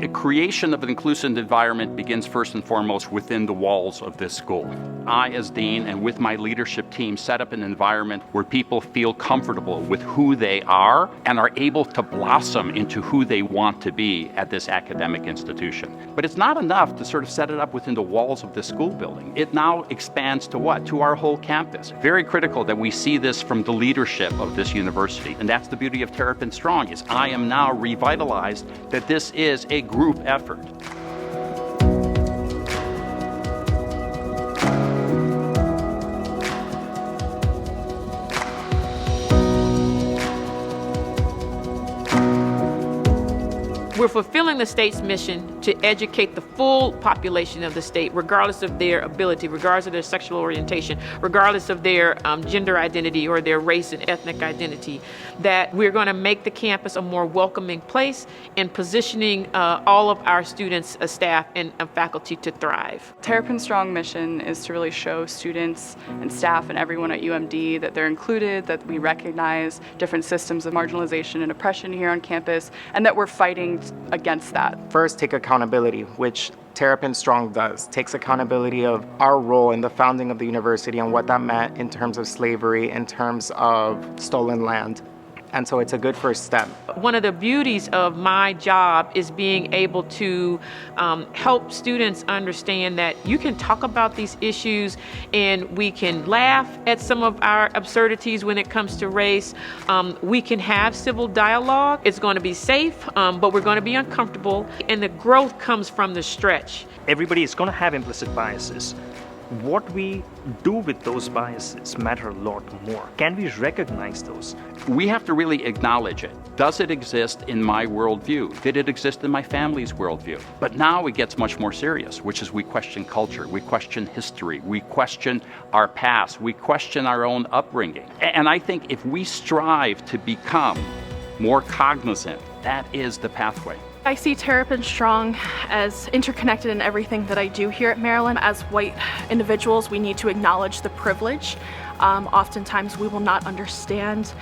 The creation of an inclusive environment begins first and foremost within the walls of this school. I, as dean, and with my leadership team, set up an environment where people feel comfortable with who they are and are able to blossom into who they want to be at this academic institution. But it's not enough to sort of set it up within the walls of this school building. It now expands to what? To our whole campus. Very critical that we see this from the leadership of this university. And that's the beauty of Terrapin Strong, is I am now revitalized that this is a group effort. We're fulfilling the state's mission to educate the full population of the state, regardless of their ability, regardless of their sexual orientation, regardless of their gender identity or their race and ethnic identity, that we're going to make the campus a more welcoming place and positioning all of our students, staff, and faculty to thrive. Terrapin Strong mission is to really show students and staff and everyone at UMD that they're included, that we recognize different systems of marginalization and oppression here on campus, and that we're fighting against that. First, take accountability, which Terrapin Strong does. Takes accountability of our role in the founding of the university and what that meant in terms of slavery, in terms of stolen land. And so it's a good first step. One of the beauties of my job is being able to help students understand that you can talk about these issues and we can laugh at some of our absurdities when it comes to race. We can have civil dialogue. It's going to be safe, but we're going to be uncomfortable. And the growth comes from the stretch. Everybody is going to have implicit biases. What we do with those biases matter a lot more. Can we recognize those? We have to really acknowledge it. Does it exist in my worldview? Did it exist in my family's worldview? But now it gets much more serious, which is we question culture, we question history, we question our past, we question our own upbringing. And I think if we strive to become more cognizant, that is the pathway. I see Terrapin Strong as interconnected in everything that I do here at Maryland. As white individuals, we need to acknowledge the privilege. Oftentimes we will not understand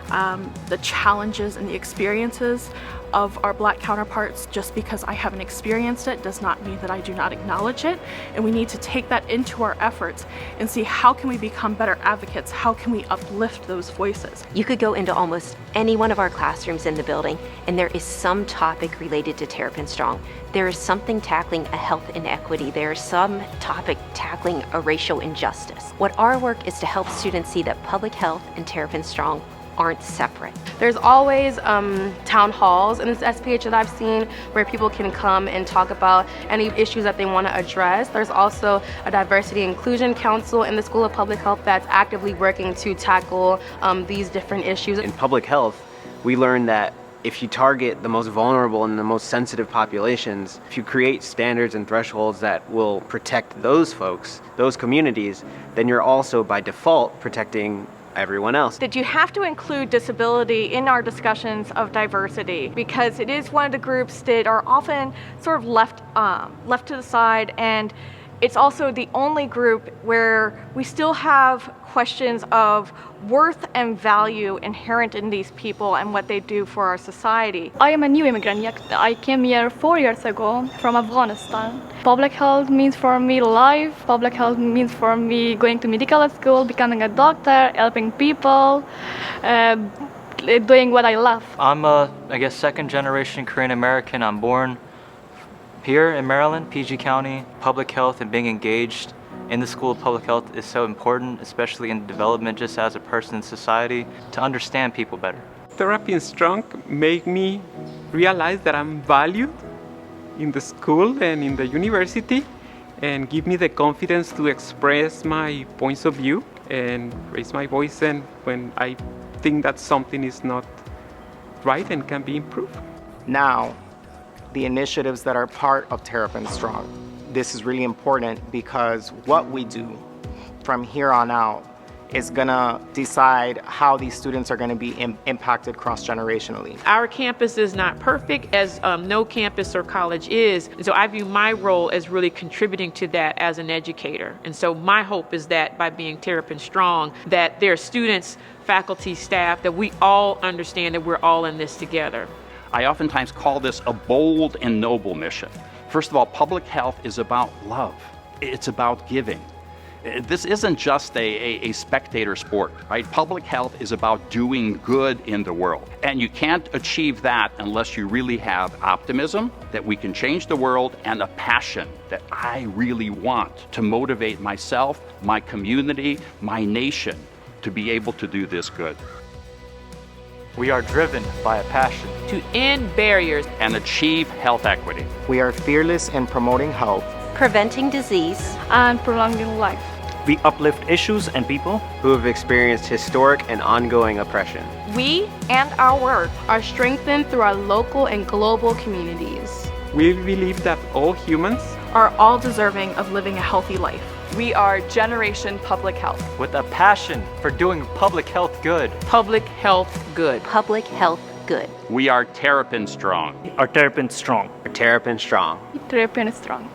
the challenges and the experiences of our Black counterparts. Just because I haven't experienced it does not mean that I do not acknowledge it. And we need to take that into our efforts and see how can we become better advocates, how can we uplift those voices. You could go into almost any one of our classrooms in the building and there is some topic related to Terrapin Strong. There is something tackling a health inequity. There is some topic tackling a racial injustice. What our work is to help students see that public health and Terrapin Strong aren't separate. There's always town halls in this SPH that I've seen where people can come and talk about any issues that they want to address. There's also a diversity inclusion council in the School of Public Health that's actively working to tackle these different issues. In public health, we learned that if you target the most vulnerable and the most sensitive populations, if you create standards and thresholds that will protect those folks, those communities, then you're also by default protecting everyone else. That you have to include disability in our discussions of diversity because it is one of the groups that are often sort of left to the side, and it's also the only group where we still have questions of worth and value inherent in these people and what they do for our society. I am a new immigrant. I came here 4 years ago from Afghanistan. Public health means for me life. Public health means for me going to medical school, becoming a doctor, helping people, doing what I love. I'm I guess second generation Korean American. I'm born here in Maryland, PG County. Public health and being engaged in the School of Public Health is so important, especially in development just as a person in society, to understand people better. Terrapin Strong made me realize that I'm valued in the school and in the university, and give me the confidence to express my points of view and raise my voice and when I think that something is not right and can be improved. Now, the initiatives that are part of Terrapin Strong. This is really important because what we do from here on out is gonna decide how these students are gonna be impacted cross-generationally. Our campus is not perfect, as no campus or college is. And so I view my role as really contributing to that as an educator. And so my hope is that by being Terrapin Strong, that there are students, faculty, staff, that we all understand that we're all in this together. I oftentimes call this a bold and noble mission. First of all, public health is about love. It's about giving. This isn't just a spectator sport, right? Public health is about doing good in the world. And you can't achieve that unless you really have optimism that we can change the world and a passion that I really want to motivate myself, my community, my nation to be able to do this good. We are driven by a passion to end barriers and achieve health equity. We are fearless in promoting health, preventing disease, and prolonging life. We uplift issues and people who have experienced historic and ongoing oppression. We and our work are strengthened through our local and global communities. We believe that all humans are all deserving of living a healthy life. We are Generation Public Health. with a passion for doing public health good. public health good. public health good. We are Terrapin strong. are Terrapin strong. Terrapin strong. Terrapin strong.